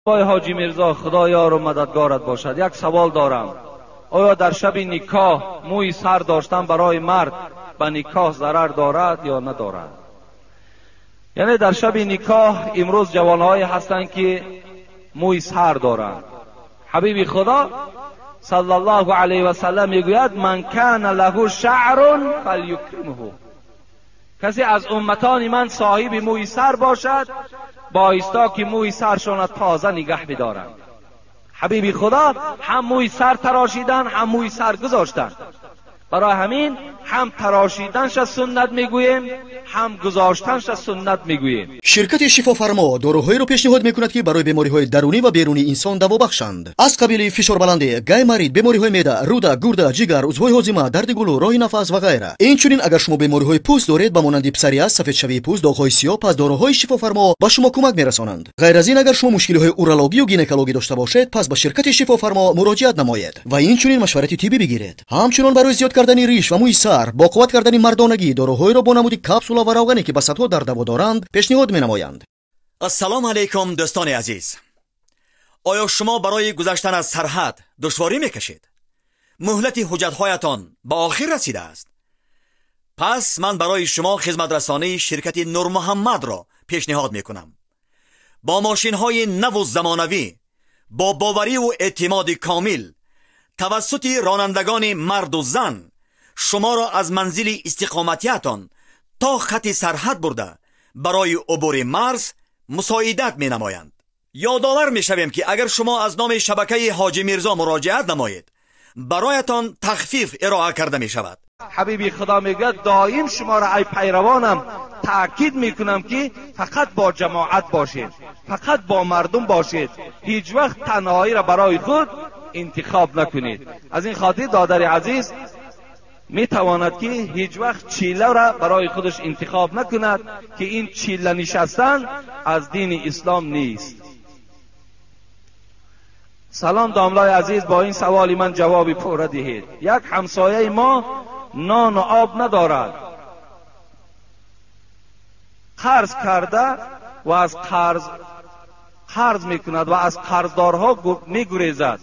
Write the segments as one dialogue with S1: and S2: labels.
S1: آقای حاجی میرزا خدا یار و مددگارت باشد. یک سوال دارم. آیا در شب نکاح موی سر داشتن برای مرد به نکاح ضرر دارد یا ندارد؟ یعنی در شب نکاح امروز جوانهایی هستند که موی سر دارند. حبیب خدا صلی الله علیه و سلم میگوید من کان له شعر فلیکرمه. کسی از امتان من صاحب موی سر باشد بایستا که موی سرشان تازه نگه بدارند. حبیب خدا هم موی سر تراشیدن هم موی سر گذاشتن. برای همین هم تراشیدنش سنت میگوییم هم گذاشتنش سنت میگوییم.
S2: شرکت شفافرما داروهایی را پیشنهاد میکند که برای بیماری‌های درونی و بیرونی انسان دوا بخشند. از قبیل فشار بلندی، گایمرید، بیماری‌های معده، روده، گرده، جگر، عضوهای هاضمه، درد گلو، راه نفس و غیره. اینچنین اگر شما بیماری‌های پوست دارید، به مانند پسریاس، سفید شوی پوست، داغ‌های سیاه، پس داروهای شفافرما به شما کمک میرسانند. غیر از این اگر شما مشکل‌های اورولوژی و گینکولوژی داشته باشید، پس به شرکت شفافرما مراجعت نمایید و اینچنین مشورت طبی بگیرید. همچنین برای زیاد کردن ریش و موی سر، با قوت کردن مردانگی، داروهایی را با نمود کپسول و روغنی که به صدها در دوا دارند پیشنهاد می‌نمایند.
S3: السلام علیکم دوستان عزیز. آیا شما برای گذشتن از سرحد دشواری میکشید؟ مهلت حجت‌هایتان به آخر رسیده است. پس من برای شما خدمت رسانی شرکت نور محمد را پیشنهاد میکنم. با ماشین‌های نو و زمانوی، با باوری و اعتماد کامل توسط رانندگان مرد و زن شما را از منزل استقامتیتان تا خط سرحد برده برای عبور مرز مساعدت می نمایند. یادآور می شویم که اگر شما از نام شبکه حاجی میرزا مراجعت نمایید برایتان تخفیف ارائه کرده می شود.
S1: حبیب خدا میگه دائم شما را ای پیروانم تأکید میکنم که فقط با جماعت باشید، فقط با مردم باشید، هیچ وقت تنهایی را برای خود انتخاب نکنید. از این خاطر دادر عزیز می تواند که هیچ وقت چیله را برای خودش انتخاب نکند که این چیله نشستن از دین اسلام نیست. سلام داملای عزیز، با این سوال من جوابی پوره دهید. یک همسایه ما نان و آب ندارد، قرض کرده و از قرض میکند و از قرضدارها میگریزد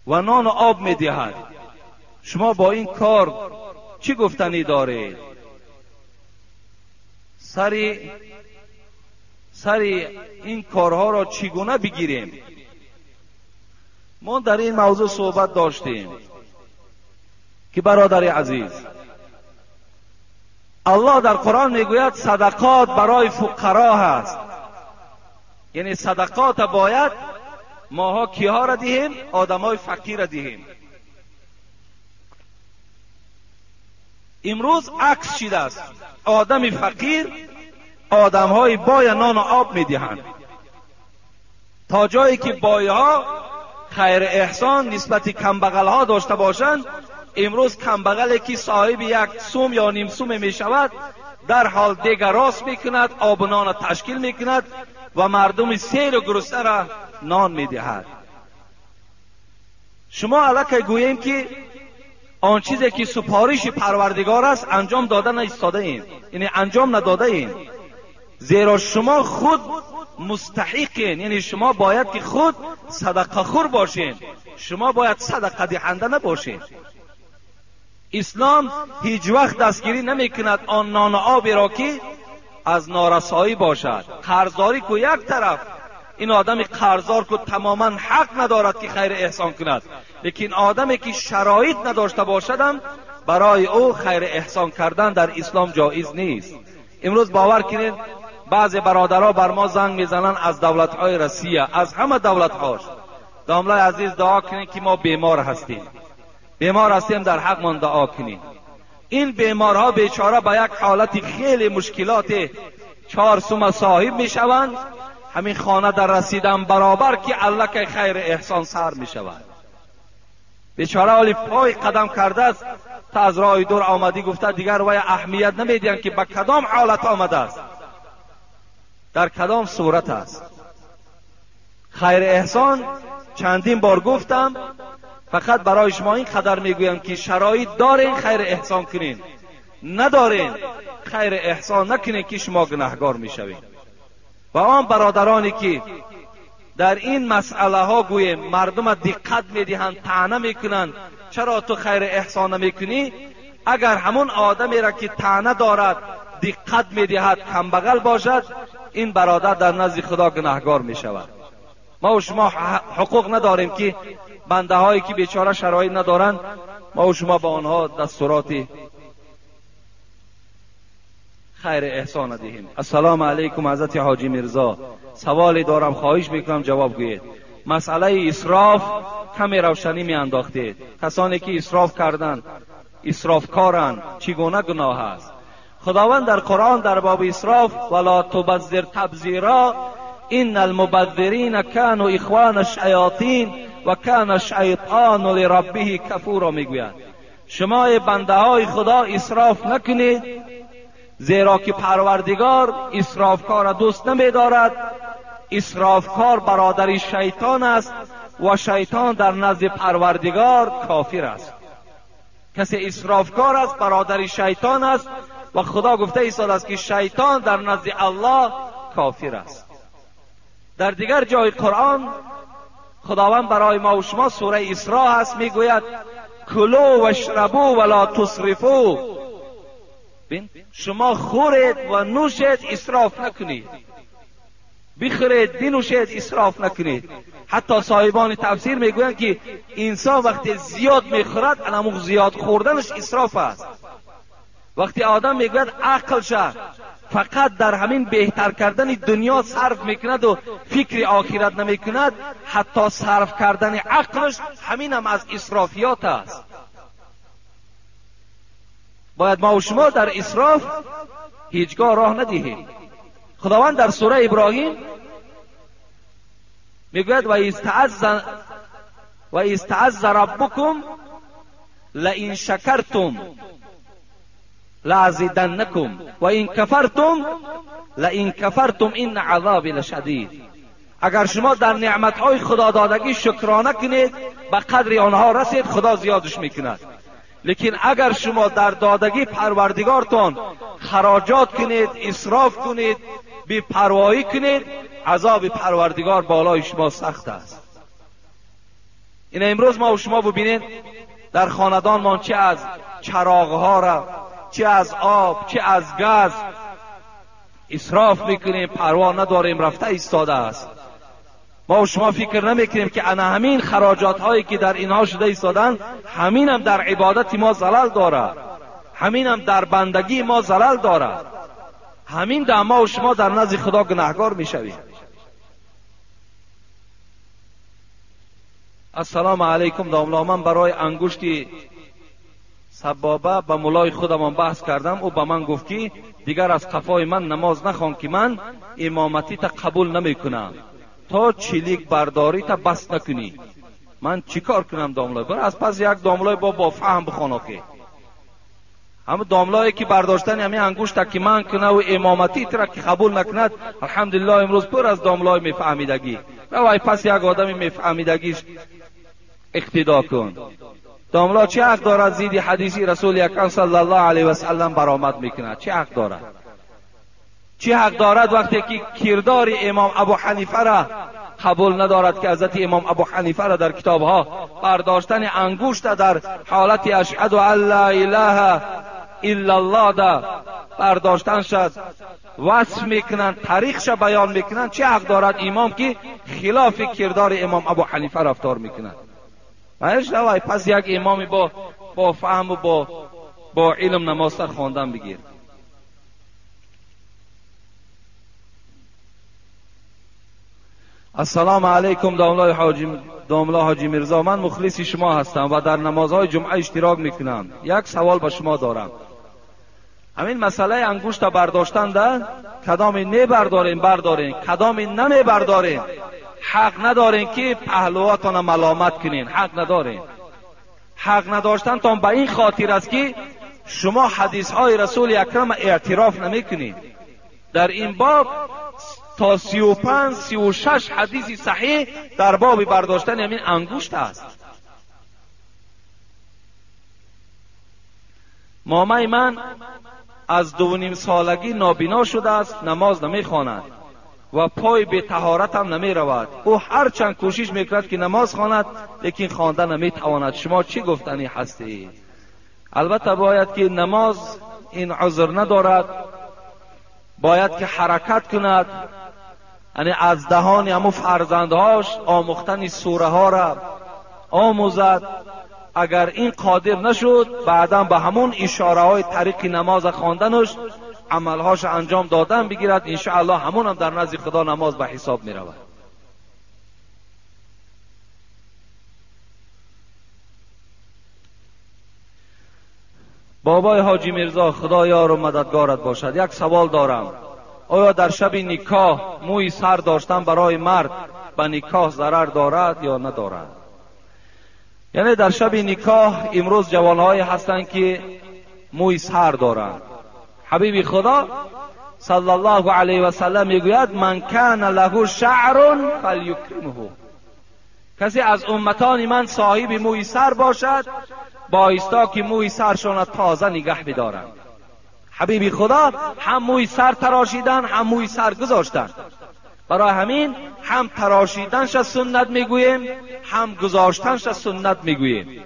S1: و نان و آب میدهد. شما با این کار چی گفتنی دارید؟ سری این کارها را چگونه بگیریم؟ ما در این موضوع صحبت داشتیم که برادر عزیز الله در قرآن میگوید صدقات برای فقرا هست. یعنی صدقات باید ماها کیها را دهیم؟ آدمای فقیر را دهیم. امروز عکس شده است. آدم فقیر آدمهای بای نان و آب میدهند تا جایی که بایها خیر احسان نسبت کمبغل ها داشته باشند. امروز کمبغلی که صاحب یک سوم یا نیم سوم می شود در حال دیگر راست میکند، آب و نان تشکیل میکند و مردم سیر و گرسنه را نان میدهد. شما الکی گوییم که آن چیزی که سپارش پروردگار است انجام داده نایستاده ایم، یعنی انجام نداده ایم. زیرا شما خود مستحقین، یعنی شما باید که خود صدقه خور باشین، شما باید صدقه دهنده نباشین. اسلام هیچ وقت دستگیری نمی کند آن نان و آبی را که از نارسایی باشد. قرضداری کو یک طرف، این آدم قرضدار کو تماما حق ندارد که خیر احسان کند، لیکن آدمی که شرایط نداشته باشد برای او خیر احسان کردن در اسلام جایز نیست. امروز باور کنید بعضی برادرها بر ما زنگ میزنن از دولت‌های روسیه، از همه دولت‌هاش. داملای عزیز دعا کنید که ما بیمار هستیم در حق من دعا کنید. این بیمارها بیچاره به یک حالت خیلی مشکلات 4 سوم صاحب میشوند. همین خانه در رسیدن برابر که الله که خیر احسان سر میشود. بیچاره حالی پای قدم کرده است تا از راه دور آمدی گفته دیگر وای اهمیت نمیدین که به کدام حالت آمده است، در کدام صورت است. خیر احسان چندین بار گفتم، فقط برای شما این قدر میگویم که شرایط دارین خیر احسان کنین، ندارین خیر احسان نکنین که شما گناهگار میشوین. و آن برادرانی که در این مسئله ها گویم مردم دقت میدهند، طعنه میکنند چرا تو خیر احسان نمیکنی؟ اگر همون آدمی را که طعنه دارد دقت میدهد کمبغل باشد، این برادر در نزد خدا گناهکار میشود. ما و شما حقوق نداریم که بنده هایی که بیچاره شرایط ندارند ما و شما با آنها دستورات خیر احسان دهیم. السلام علیکم حضرت حاجی میرزا، سوالی دارم، خواهش میکنم جواب گویید. مسئله اسراف کمی روشنی می انداختید. کسانی که اسراف کردند اسرافکارند، چگونه گناه است؟ خداوند در قرآن در باب اسراف ولا تبذر تبذیرا ان المبذرین كانوا اخوان الشیاطین و کان الشیطان لربه کفورا میگوید شما بنده های خدا اسراف نکنید، زیرا که پروردگار اسرافکار دوست نمی‌دارد. اسرافکار برادر شیطان است و شیطان در نزد پروردگار کافر است. کسی اسرافکار است برادر شیطان است و خدا گفته ایستاد است که شیطان در نزد الله کافر است. در دیگر جای قرآن خداوند برای ما و شما سوره اسراء هست میگوید کلوا واشربوا ولا تسرفوا، شما خورید و نوشید اسراف نکنید، بخورید بنوشید اسراف نکنید. حتی صاحبان تفسیر میگویند که انسان وقتی زیاد میخورد انموق زیاد خوردنش اسراف است. وقتی آدم میگوید عقلش فقط در همین بهتر کردن دنیا صرف میکند و فکر آخرت نمیکند، حتی صرف کردن عقلش همین هم از اسرافیات است. باید ما و شما در اسراف هیچگاه راه ندهیم. خداوند در سوره ابراهیم میگوید و استعذ ربکم لئن شکرتم لازیدنکم و این کفرتم این عذاب لشدید. اگر شما در نعمتهای خدا دادگی شکرانه کنید به قدر آنها رسید خدا زیادش میکند. لیکن اگر شما در دادگی پروردگارتان خراجات کنید، اسراف کنید، بی پروایی کنید، عذاب پروردگار بالای شما سخت است. این امروز ما و شما ببینید در خاندان ما چه از چراغها را، چه از آب، چه از گاز اسراف میکنیم، پروا نداریم، رفته ایستاده است. ما و شما فکر نمیکنیم که انا همین خراجات هایی که در اینها شده ایستادن همین هم در عبادت ما زلال دارد، همین هم در بندگی ما زلال دارد، همین در ما و شما در نزد خدا گناهکار میشویم. السلام علیکم داملا، من برای انگشتی سبابه با مولای خودمان بحث کردم. او به من گفت که دیگر از قفای من نماز نخوان که من امامتی تا قبول نمی کنم تا چلیک برداری تا بس نکنی. من چیکار کنم داملای؟ برای از پس یک داملای با فهم بخوان که همه داملایی که برداشتن همین انگشت که من کنه و امامتی را که قبول نکند، الحمدلله امروز پر از داملای میفهمیدگی. روای پس یک آدمی میفهمیدگیش اقتدا کن. داملا چه حق دارد زیدی حدیثی رسول اکرم صلی الله علیه و سلم برآمد میکند؟ چه حق دارد؟ چه حق دارد وقتی که کردار امام ابو حنیفه را قبول ندارد که حضرت امام ابو حنیفه را در کتابها برداشتن انگشت در حالت اشهد ان لا اله الا الله دا برداشتن شد وصف میکنند، تاریخش بیان میکنند؟ چه حق دارد امام که خلاف کردار امام ابو حنیفه رفتار میکند؟ پس یک امامی با فهم و با علم نماز خواندن بگیر. السلام علیکم داملا حاجی میرزا، من مخلص شما هستم و در نمازهای جمعه اشتراک میکنم. یک سوال به شما دارم. همین مسئله انگشت برداشتن ده کدام نبردارین بردارین، کدام نمیبردارین، حق ندارین که پهلواتون ملامت کنین. حق ندارین. حق نداشتن تان به این خاطر است که شما حدیث های رسول اکرم اعتراف نمی کنین. در این باب تا 35 36 حدیث صحیح در باب برداشتن همین انگشت است. مامای من از 2.5 سالگی نابینا شده است، نماز نمی خواند. و پای به طهارت هم نمی رود. او هر چند کوشش میکند که نماز خواند لیکن خواندن نمی تواند. شما چی گفتنی هستی؟ البته باید که نماز این عذر ندارد، باید که حرکت کند، یعنی از دهان همو فرزندهاش آموختن سوره ها را آموزد. اگر این قادر نشد بعدا به همون اشاره های طریق نماز خواندنش عملهاش انجام دادن بگیرد، انشاءالله همون هم در نزد خدا نماز به حساب می رود. بابای حاجی میرزا خدا یار و مددگارت باشد. یک سوال دارم، آیا در شب نکاح موی سر داشتن برای مرد به نکاح ضرر دارد یا ندارد؟ یعنی در شب نکاح امروز جوانهایی هستند که موی سر دارند. حبیب خدا صلی الله علیه و سلم میگوید من کان له شعر فلیکرمه، کسی از امتان من صاحب موی سر باشد بایستا که موی سرشان تازه نگه بدارند. حبیب خدا هم موی سر تراشیدن هم موی سر گذاشتن، برای همین هم تراشیدنش سنت میگوییم هم گذاشتنش سنت میگوییم.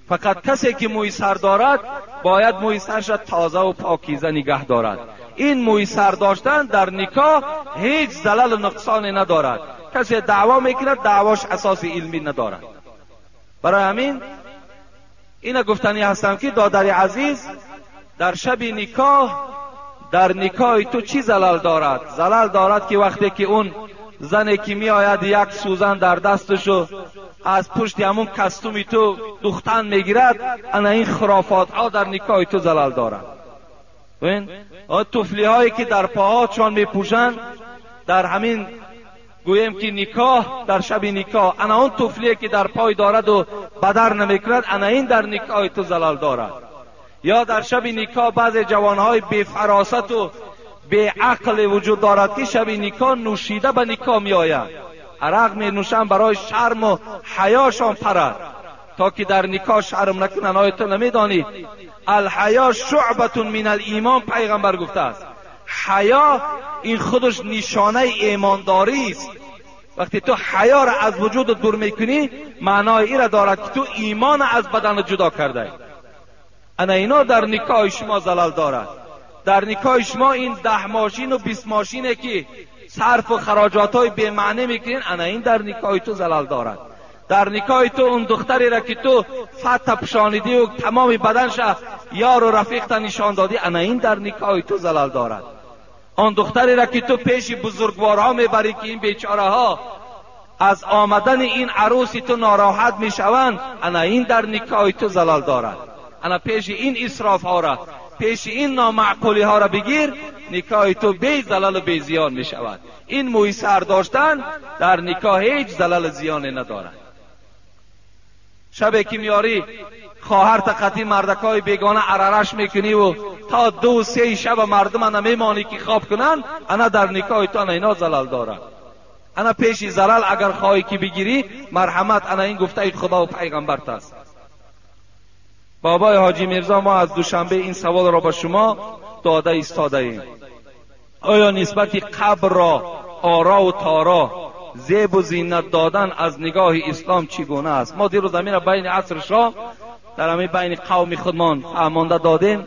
S1: فقط کسی که موی سر دارد باید موی سرش تازه و پاکیزه نگه دارد. این موی سر داشتن در نکاح هیچ زلل و نقصان ندارد. کسی دعوا میکند دعواش اساس علمی ندارد. برای همین اینا گفتنی هستم که دادر عزیز در شب نکاح، در نکاح تو چی زلال دارد؟ زلال دارد که وقتی که اون زنی که می آید یک سوزن در دستشو از پشت همون کستومی تو دختن میگیرد، انا این خرافات ها در نکاح تو زلال دارد. ببین طفلی هایی که در پاها چون می پوشند در همین گویم که نکاح، در شب نکاح انا اون طفلی که در پای دارد و بدر نمیکند، انا این در نکاح تو زلال دارد. یا در شب نکاح بعض جوانهای بی فراست و بی عقل وجود دارد که شب نکاح نوشیده به نکاح می آید، عرق می نوشن برای شرم و حیاشان پرد تا که در نکاح شرم نکنن. آیا تو نمیدانی الحیا شعبة من الایمان؟ پیغمبر گفته است حیا این خودش نشانه ایمانداری است. وقتی تو حیا را از وجود دور میکنی معنای این را دارد که تو ایمان از بدن جدا کرده. انا اینا در نکاح شما زلال دارد. در نکاح شما این 10 ماشین و 20 ماشینه که صرف و خراجات های بی معنی میکنین، انا این در نکاح تو زلال دارد. در نکاح تو اون دختری را که تو فتح پشانیدی و تمام بدنش یار و رفیق نشان دادی، انا این در نکاح تو زلال دارد. آن دختری را که تو پیش بزرگوارها میبری که این بیچاره ها از آمدن این عروسی تو ناراحت میشوند، انا این در نکاح تو زلال دارد. انا پیش این اسراف ها را، پیش این نامعقولی ها را بگیر، نکاح تو بی زلال و بی زیان می شود. این موی سر داشتن در نکاح هیچ زلال زیان ندارد. شب که میاری خواهر تقتی مردکای بیگانه عررش میکنی و تا 2-3 شب مردم نمیمانی که خواب کنن، انا در نکاح تو انا اینا زلال دارد. انا پیش زلال اگر خواهی که بگیری مرحمت، انا این گفته خدا و پیغمبرت است. بابای حاجی میرزا ما از دوشنبه این سوال را به شما داده ایستاده ایم. آیا نسبت قبر را آرا و تارا زیب و زینت دادن از نگاه اسلام چگونه است؟ ما دیروز زمین را بین عصر شاه در همین بین قوم خودمان فهمانده دادیم.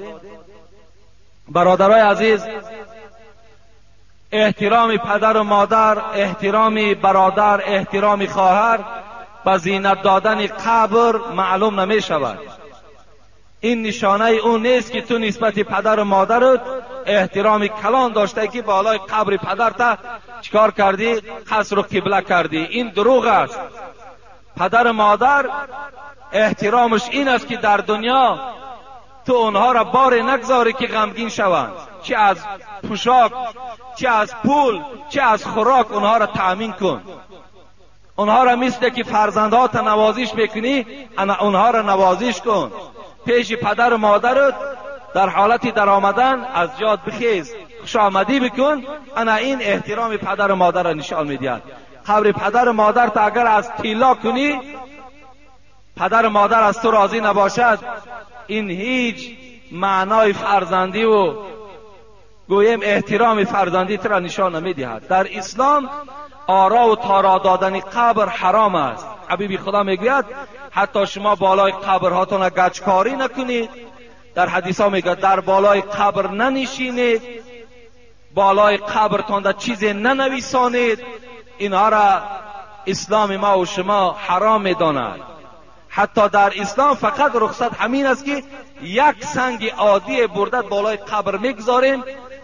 S1: برادرای عزیز، احترام پدر و مادر، احترام برادر، احترام خواهر به زینت دادن قبر معلوم نمی شود. این نشانه اون نیست که تو نسبت پدر و مادرت احترام کلان داشته که بالای قبر پدرت چیکار کردی؟ قصر و قبله کردی. این دروغ است. پدر و مادر احترامش این است که در دنیا تو اونها را بار نگذاری که غمگین شوند، چه از پوشاک، چه از پول، چه از خوراک اونها را تأمین کن. اونها را مثل که فرزندات نوازش میکنی اونها را نوازش کن. پیش پدر و مادرت در حالتی در آمدن از جاد بخیز، خوش آمدی بکن. انا این احترام پدر و مادر را نشان میدهد. قبر پدر و مادر تا اگر از طلا کنی، پدر و مادر از تو راضی نباشد، این هیچ معنای فرزندی و گویم احترام فرزندیت را نشان نمیدهد. در اسلام آرا و تارا دادن قبر حرام است. حبیب خدا میگوید حتی شما بالای قبرهاتون گچکاری نکنید. در حدیث ها میگه در بالای قبر ننشینید، بالای قبرتون در چیزی ننویسانید. اینها را اسلام ما و شما حرام میداند. حتی در اسلام فقط رخصت همین است که یک سنگ عادی برده بالای قبر میگذاریم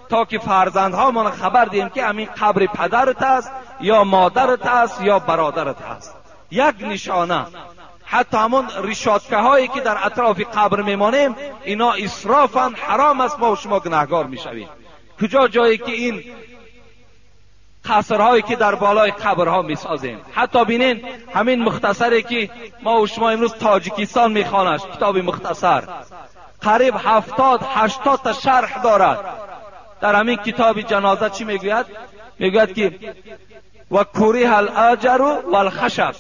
S1: تا که فرزندها ما خبر دهیم که همین قبر پدرت است یا مادرت است یا برادرت است. یک نشانه. حتی همون رشاتکه هایی که در اطراف قبر میمانیم اینا اسرافن، حرام است، ما و شما گناهگار میشویم. کجا جایی که این قصرهایی که در بالای قبرها میسازیم. حتی بینین همین مختصری که ما و شما امروز تاجیکستان میخوانش، کتاب مختصر قریب 70-80 تا شرح دارد. در همین کتاب جنازه چی میگوید؟ میگوید که و کوریه الاجر والخشب،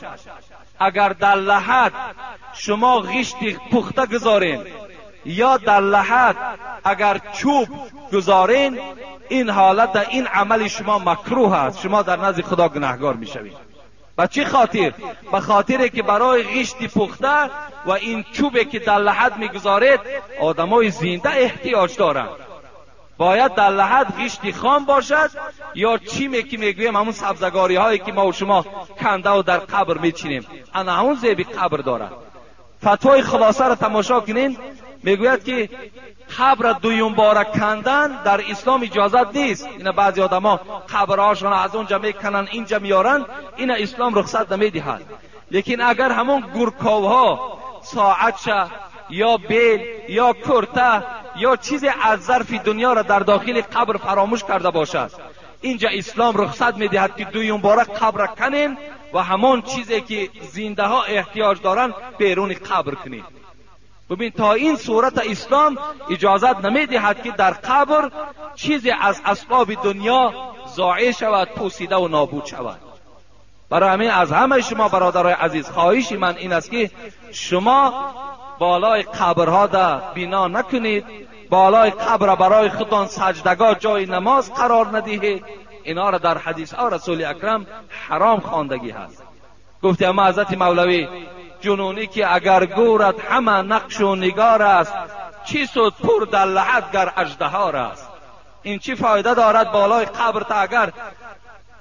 S1: اگر در لحد شما غشت پخته گذارین یا در لحد اگر چوب گذارین، این حالت در این عمل شما مکروه است، شما در نزد خدا گناهگار میشوید. به چه خاطر؟ به خاطر که برای غشت پخته و این چوبی که در لحد میگذارید آدمای زنده احتیاج دارند. باید در لحد غشت خام باشد یا چیمی که میگویم همون سبزگاری هایی که ما و شما کنده و در قبر میچینیم، انا همون زیبی قبر دارد. فتوای خلاصه را تماشا کنین، میگوید که قبر دویم باره کندن در اسلام اجازت نیست. اینا بعضی آدما قبرهاشون از اونجا میکنن اینجا میارن، اینا اسلام رخصت نمیدهد. لیکن اگر همون گورکاوها ساعتشه یا بیل یا کرته یا چیزی از ظرف دنیا را در داخل قبر فراموش کرده باشد، اینجا اسلام رخصت میدهد که دویم باره قبر کنین و همون چیزی که زنده ها احتیاج دارن بیرون قبر کنین. ببین تا این صورت اسلام اجازت نمیدهد که در قبر چیزی از اسباب دنیا ضایع شود، پوسیده و نابود شود. برای همین از همه شما برادرای عزیز خواهش من این است که شما بالای قبرها دا بنا نکنید، بالای قبر برای خودتان سجدگاه جای نماز قرار ندهید. اینا را در حدیث ها رسول اکرم حرام خواندگی هست. گفته اما حضرت مولوی جنونی که اگر گورد همه نقش و نگار است، چی سود پر در لحد گر اژدهار است. این چی فایده دارد بالای قبر تا اگر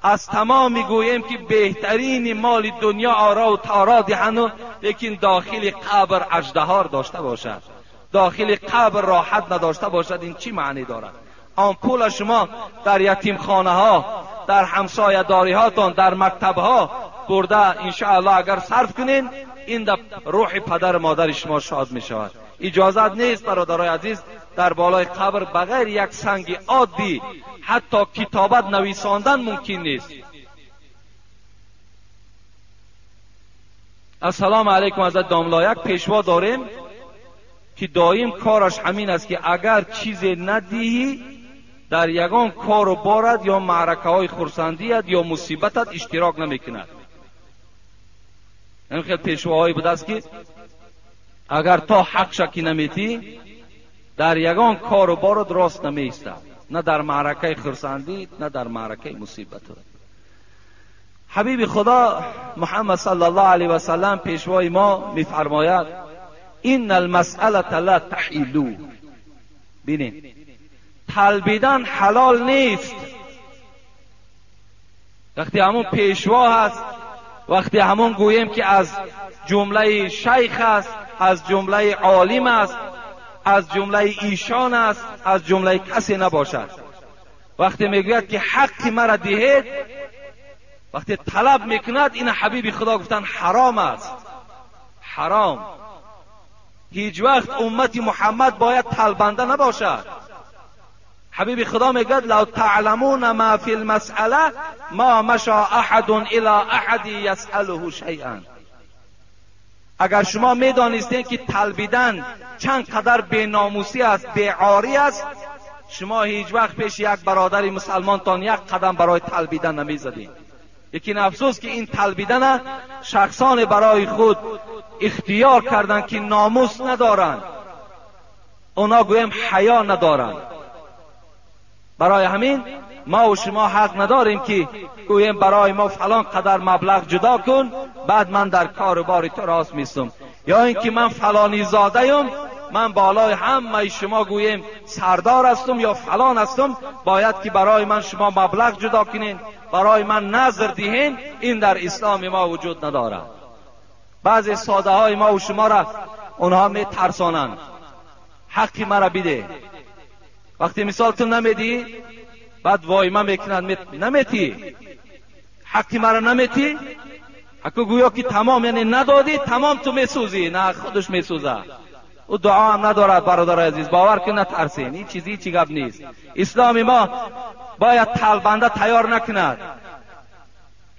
S1: از تمام میگویم که بهترین مال دنیا آرا و تارا دهند، لیکن داخل قبر اژدهار داشته باشد، داخل قبر راحت نداشته باشد، این چی معنی دارد؟ آن پول شما در یتیم خانه ها، در همسایه داری هاتون، در مکتب ها برده انشاءالله اگر صرف کنین، این در روح پدر مادر شما شاد می شود. اجازت نیست برادرای عزیز در بالای قبر بغیر یک سنگ عادی حتی کتابت نویساندن ممکن نیست. السلام علیکم. حضرت داملا یک پیشوا داریم که دایم کارش همین است که اگر چیزی ندهی در یگان کار و بارد یا معرکه های خرسندیت یا مصیبتت اشتراک نمیکند. این خیلی پیشواهایی بوده است که اگر تا حق شکی نمیتی در یگان کار و بارد راست نمیسته، نه در معرکه خرسندی نه در معرکه مصیبت. حبیب خدا محمد صلی الله علیه و سلم پیشوای ما میفرماید این المسئله لا تحیلو. ببینید طلبیدن حلال نیست. وقتی همون پیشوا هست، وقتی همون گوییم که از جمله شیخ است، از جمله عالم است، از جمله ایشان است، از جمله کسی نباشد. وقتی میگوید که حق مرا دهید، وقتی طلب میکند، این حبیب خدا گفتن حرام است. حرام. هیچ وقت امت محمد باید طلبنده نباشد. حبیب خدا میگوید لو تعلمون ما فی المسئله ما مشى احد الى احد یسأله شیئا. اگر شما میدانستین که طلبیدن چند قدر بیناموسی است، بیعاری است، شما هیچ وقت پیش یک برادر مسلمان تان یک قدم برای طلبیدن نمیزدین. لیکن افسوس که این طلبیدن شخصان برای خود اختیار کردن که ناموس ندارند، اونا گویم حیا ندارند. برای همین ما و شما حق نداریم که گوییم برای ما فلان قدر مبلغ جدا کن بعد من در کار بار تو راست میستم، یا اینکه من فلانی زاده ام، من بالای همه شما گوییم سردار هستم یا فلان هستم، باید که برای من شما مبلغ جدا کنین، برای من نظر دهین. این در اسلام ما وجود ندارد. بعضی ساده های ما و شما را اونها می ترسانند، حقی مرا بده. وقتی مثال تو نمیدی بعد وای من میکنند نمیتی، حقی مرا نمیتی، اگه گویا که تمام یعنی ندادی تمام تو میسوزی. نه، خودش میسوزه. او دعا هم ندارد برادر عزیز، باور کن نترسین، این چیزی چی گپ نیست. اسلام ما باید تلبنده تیار نکند.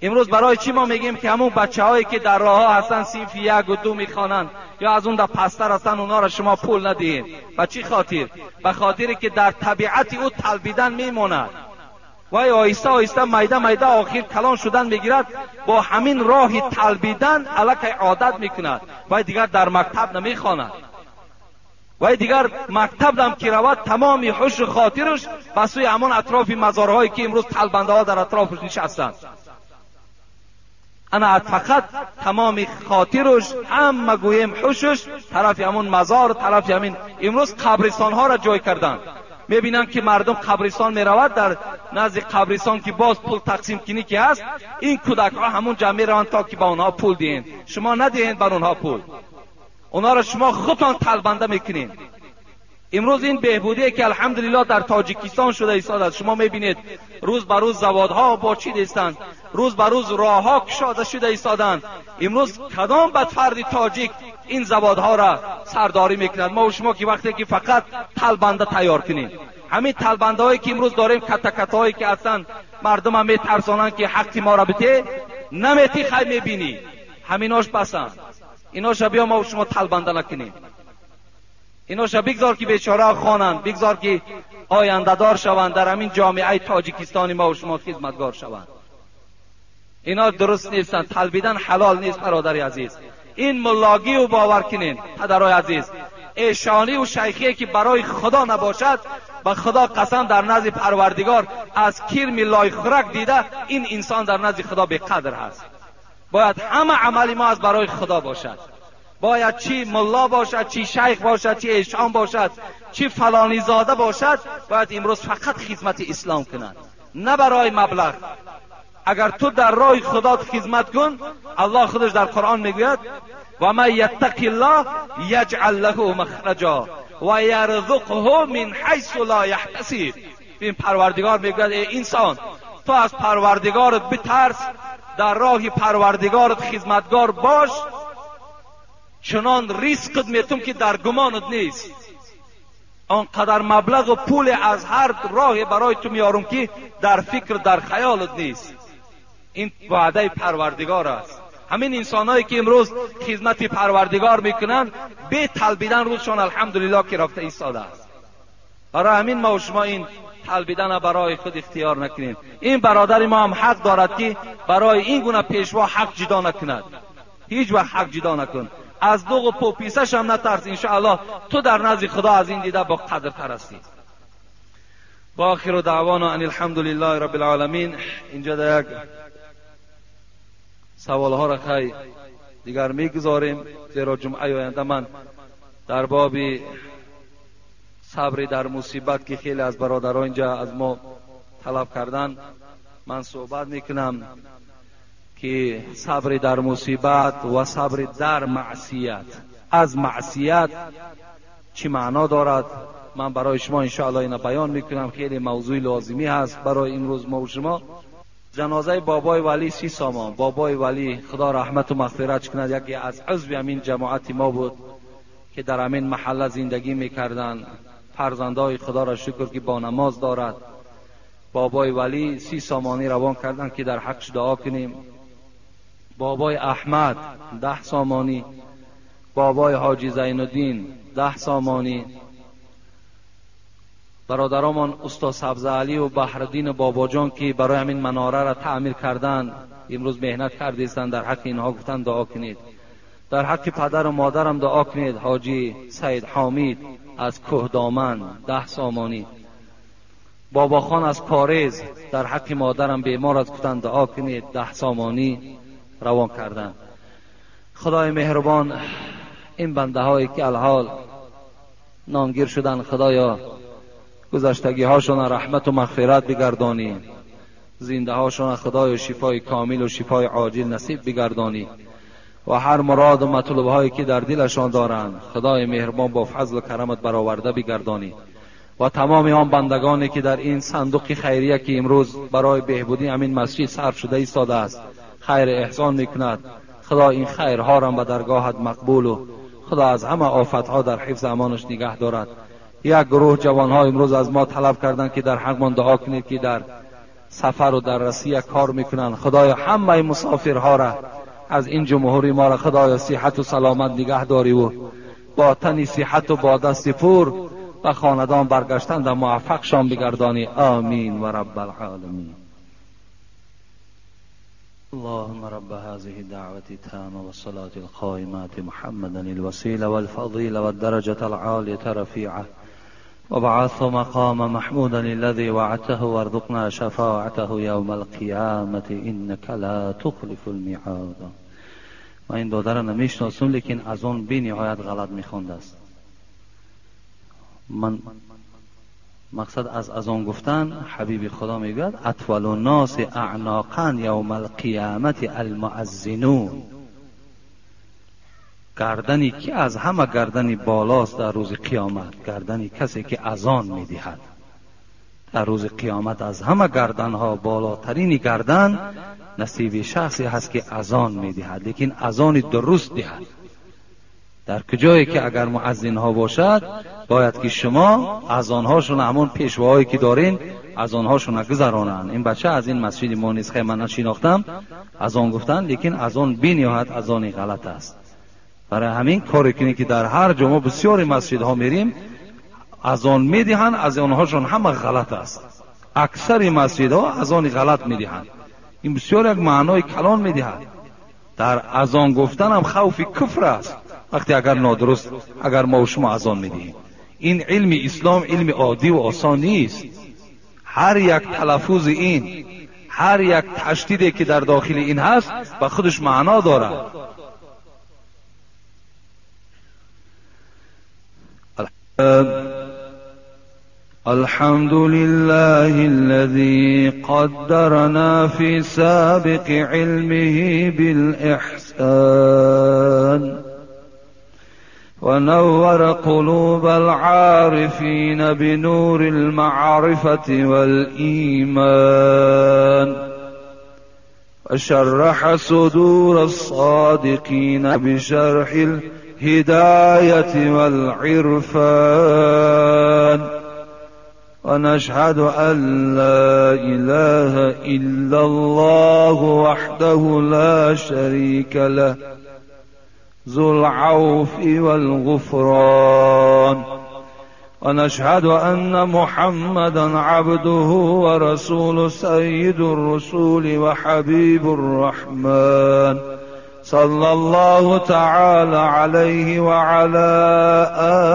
S1: امروز برای چی ما میگیم که همون بچه‌هایی که در راه ها هستن صنف 1 و 2 میخوانند یا از اون در پستر هستن اونا را شما پول ندهید. به چی خاطر؟ به خاطری که در طبیعت او تلبیدن میموند و آیسته آیسته میده میده آخر کلان شدن میگیرد، با همین راه تلبیدن الک عادت میکند و دیگر در مکتب نمیخواند و دیگر مکتب هم که رود تمامی حش و خاطرش به سوی همون اطراف مزارهایی که امروز تلبنده ها در اطرافش نشستند. انا فقط تمام خاطرش همه گویم حشش طرف همون مزار، طرف همین امروز قبرستان ها را جای کردن. میبینن که مردم قبرستان میرود، در نزد قبرستان که باز پول تقسیم کنی که هست، این کودک ها همون جمع میروند تا که با اونها پول دهین. شما ندهین بر اونها پول، اونا را شما خودتان تلبنده میکنین. امروز این بهبودی که الحمدلله در تاجیکستان شده ایستاد است. شما میبینید روز به روز زوادها با چی دستند، روز به روز راهها کشاده شده ایستادند. امروز کدام بدفرد تاجیک این زوادها را سرداری میکند؟ ما و شما که وقتی که فقط تلبنده تیار کنیم، همین تلبنده هایی که امروز داریم کتکت هایی که هستند، مردم هم میترسانند که حقی ما را بده، نمیتی خیلی میبینی همیناش بسند. ایناش بیا ما و شما تلبنده نکنیم، ایناش بگذار که بیچاره خوانند، بگذار که آینده دار شوند، در همین جامعه تاجیکستانی ما و شما خدمتگار شوند. اینا درست نیستند. تلبیدن حلال نیست برادر عزیز. این ملاگی و باور کنین پدرای عزیز، ایشانی و شیخی که برای خدا نباشد، به خدا قسم در نزد پروردگار از کرم لای خورک دیده این انسان در نزد خدا به قدر هست. باید همه عمل ما از برای خدا باشد. باید چی ملا باشد، چی شیخ باشد، چی ایشان باشد، چی فلانی زاده باشد، باید امروز فقط خدمت اسلام کند، نه برای مبلغ. اگر تو در راه خدا خدمت کن، الله خودش در قرآن میگوید و من یتق الله یجعل له مخرجا و یرزقه من حیث لا یحتسب. این پروردگار میگوید ای انسان، تو از پروردگارت بترس، در راه پروردگارت خدمتگار باش، چنان رزقت میتم که در گمانت نیست. آنقدر مبلغ و پول از هر راه برای تو میارم که در فکر در خیالت نیست. این وعده پروردگار است. همین انسانایی که امروز خدمت پروردگار میکنن، به تلبیدن روزشان الحمدلله که رفته ایستاده است. برای همین ما و شما این تلبیدن برای خود اختیار نکنیم. این برادر ما هم حق دارد که برای این گونه پیشوا حق جدا نکند. هیچ وقت حق جدا نکن. از دوغ و پوپیسش هم نترس. انشاءالله تو در نزد خدا از این دیده با قدر تر هستی. با آخر دعوانا ان الحمدلله رب العالمین. اینجا در یک سوال ها را خیلی دیگر میگذاریم، زیرا جمعه آینده من در باب صبر در مصیبت که خیلی از برادران اینجا از ما طلب کردن، من صحبت میکنم که صبر در مصیبت و صبر در معصیت، از معصیت چی معنا دارد. من برای شما انشاءالله اینا بیان میکنم. خیلی موضوع لازمی هست برای امروز ما و شما. جنازه بابای ولی 30 سامان، بابای ولی خدا رحمت و مغفرت کند، یکی از عضو همین جماعت ما بود که در همین محله زندگی میکردن. فرزندای خدا را شکر که با نماز دارد. بابای ولی 30 سامانی روان کردن که در حقش دعا کنیم. بابای احمد 10 سامانی، بابای حاجی زین الدین 10 سامانی، برادرمان استاد سبز علی و بحرالدین باباجان که برای همین مناره را تعمیر کردند، امروز مهنت کردیستند، در حق اینها گفتن دعا کنید. در حق پدر و مادرم دعا کنید. حاجی سید حامید از کوه دامن 10 سامانی، بابا خان از کارز در حق مادرم بیمار از گفتن دعا کنید 10 سامانی روان کردن. خدای مهربان این بنده هایی که الحال نامگیر شدن، خدایا گذشتگی هاشون رحمت و مغفرت بگردانی، زنده هاشون خدای شفای کامل و شفای عاجل نصیب بگردانی و هر مراد و مطلوب هایی که در دلشان دارند خدای مهربان با فضل و کرمت برآورده بگردانی و تمام آن بندگانی که در این صندوق خیریه که امروز برای بهبودی همین مسجد صرف شده ایستاده است خیر احسان میکند، خدا این خیرها را به درگاهت مقبول و خدا از همه آفتها در حفظ امانش نگه دارد. یک گروه جوانها امروز از ما طلب کردند که در حقمان دعا کنید که در سفر و در روسیه کار میکنند. خدایا همه مسافرها را از این جمهوری ما را خدایا صحت و سلامت نگه داری و با تن صحت و با دست پر و خاندان برگشتن در موفق شان بگردانی. آمین و رب العالمین. اللهم رب هذه الدعوة التامة والصلاة القائمة محمدا الوسيلة والفضيلة والدرجة العالية رفيعة وبعث مقام محمودا الذي وعدته وارزقنا شفاعته يوم القيامة إنك لا تخلف الميعاد. ما این دو را نمیشناسم لیکن از اون بی نهایت غلط میخونده است. من مقصد از اون گفتن حبیب خدا میگوید اطول الناس اعناقا یوم القیامت المؤذنون، گردنی که از همه گردنی بالاست در روز قیامت گردنی کسی که اذان میدهد. در روز قیامت از همه گردنها بالاترین گردن نصیب شخصی هست که اذان میدهد، لیکن اذان درست دهد. در کجایی که اگر مؤذن ها باشد باید که شما اذانهاشون همون پیشواهایی که دارین اذانهاشون گذرانن. این بچه از این مسجد ما نیست، خیلی من نشناختم اذان گفتن، لیکن اذان بی نهایت اذان غلط است. برای همین کاری کنید که در هر جمعه بسیاری مسجدها میریم اذان میدهن، اذانهاشون همه غلط است. اکثر مسجدها اذان غلط میدهن. این بسیار یک معنای کلان میدهد. در اذان گفتن هم خوف کفر است وقتی اگر نادرست اگر ما و شما اذان میدهیم. این علم اسلام علم عادی و آسان نیست. هر یک تلفظ این، هر یک تشدیدی که در داخل این هست با خودش معنا دارد. الحمد لله الذي قدرنا في سابق علمه بالإحسان ونور قلوب العارفين بنور المعرفة والإيمان وشرح صدور الصادقين بشرح الهداية والعرفان ونشهد أن لا إله إلا الله وحده لا شريك له ذو العوف والغفران ونشهد أن محمدا عبده ورسول سيد الرسول وحبيب الرحمن صلى الله تعالى عليه وعلى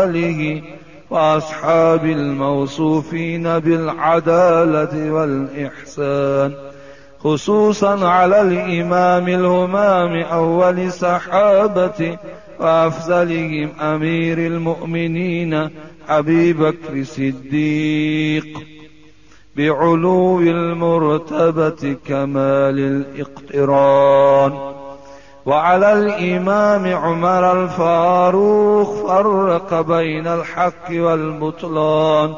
S1: آله وأصحاب الموصوفين بالعدالة والإحسان، خصوصا على الإمام الهمام أول صحابة وأفضلهم أمير المؤمنين أبي بكر الصديق بعلو المرتبة كمال الاقتران، وعلى الإمام عمر الفاروق فرق بين الحق والبطلان،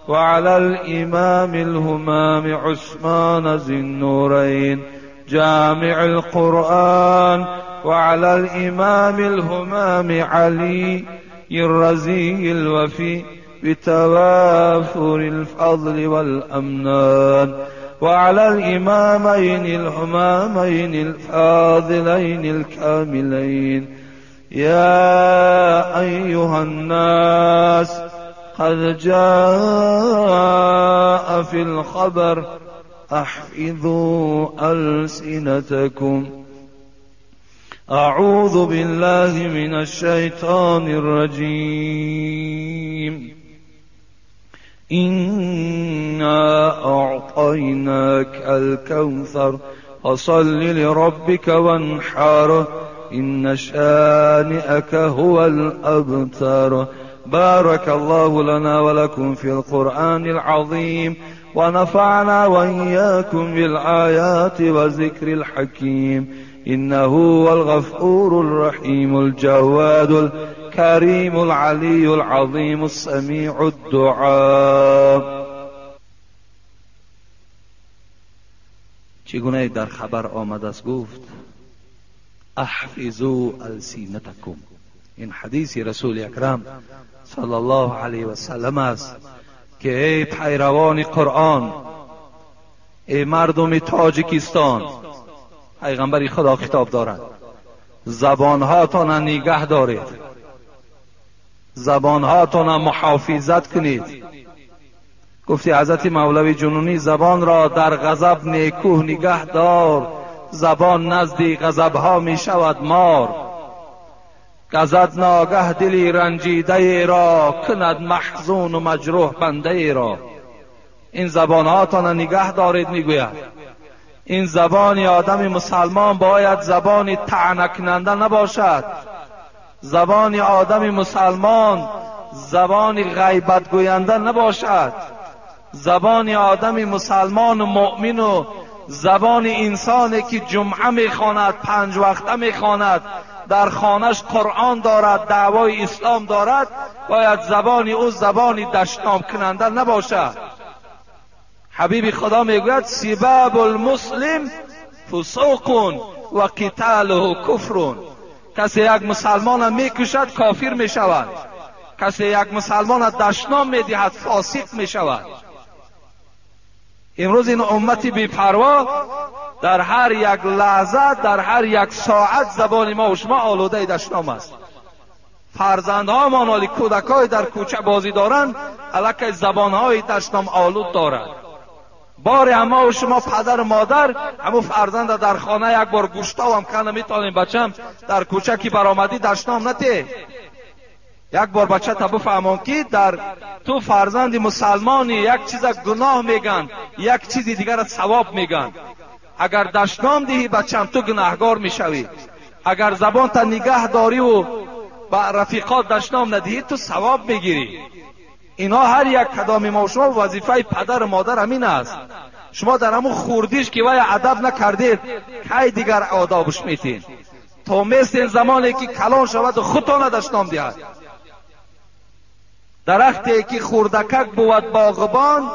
S1: وعلى الإمام الهمام عثمان ذي النورين جامع القرآن، وعلى الإمام الهمام علي الرزي الوفي بتوافر الفضل والأمنان، وعلى الإمامين الهمامين الفاضلين الكاملين. يا أيها الناس قد جاء في الخبر أحفظوا ألسنتكم. أعوذ بالله من الشيطان الرجيم. إنا أعطيناك الكوثر فصل لربك وانحر إن شانئك هو الأبتر. بارك الله لنا ولكم في القرآن العظيم ونفعنا وإياكم بالآيات والذكر الحكيم إنه هو الغفور الرحيم الجواد الكريم العلي العظيم السميع الدعاء. چگونه در خبر آمده است گفت احفظوا السینتکم. این حدیث رسول اکرم صلی الله علیه و سلم است که ای پیروان قرآن، ای مردم تاجیکستان، پیغمبر خدا خطاب دارد، زبانهاتان نگه دارید، زبانهاتان محافظت کنید. گفتی حضرت مولوی جنونی زبان را در غضب نیکو نگه دار، زبان نزد غضبها می شود مار. گزد ناگه دلی رنجیده ای را، کند محزون و مجروح بنده ای را. این زبانهاتان نگه دارید میگوید. این زبان آدم مسلمان باید زبان طعنه کننده نباشد. زبان آدم مسلمان زبان غیبت گوینده نباشد. زبان آدم مسلمان و مؤمن و زبان انسانی که جمعه میخواند، 5 وقته میخواند، در خانش قرآن دارد، دعوای اسلام دارد، باید زبان او زبان دشنام کننده نباشد. حبیب خدا میگوید سباب المسلم فسوق و قتاله کفر. کسی یک مسلمان میکشد کافر میشود، کسی یک مسلمان دشنام میدهد فاسق میشود. امروز این امت بی‌پروا در هر یک لحظه، در هر یک ساعت زبان ما و شما آلوده دشنام است. فرزندها مانالی کودکای در کوچه بازی دارند، الک زبانهای دشنام آلود دارند. بار اما و شما پدر و مادر همو فرزند در خانه یک بار گوشتا و هم کنه میتونیم بچم در کوچه که برآمدی دشنام نته. یک بار بچه تبو فهمون که در تو فرزند مسلمانی یک چیز گناه میگن، یک چیز دیگر ثواب میگن. اگر دشنام دهی بچم تو گناهگار میشوی. اگر زبان تا نگه داری و با رفیقات دشنام ندهی تو ثواب میگیری. اینا هر یک کدام ما و شما وظیفه پدر و مادر همین است. شما در همون خوردیش که وای ادب نکردید کی دیگر آدابش میتین؟ تو مثل زمانی که کلان شود و خودتان دشنام دهد. درختی که خوردکک بود باغبان،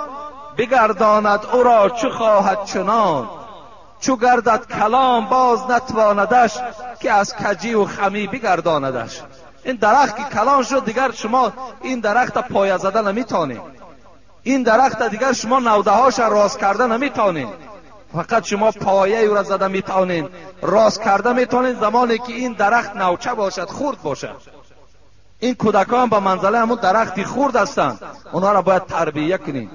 S1: بگرداند او را چو خواهد چنان. چو گردد کلام باز نتواندش، که از کجی و خمی بگرداندش. این درخت که کلان شد دیگر شما این درخت پایه زده نمیتونید. این درخت دیگر شما نوده هاش راست کرده نمیتونید. فقط شما پایه او را زده میتونید، راست کرده میتونید زمانی که این درخت نوچه باشد، خرد باشد. این کودکان به منزله همون درختی خرد هستند، اونها را باید تربیت کنید.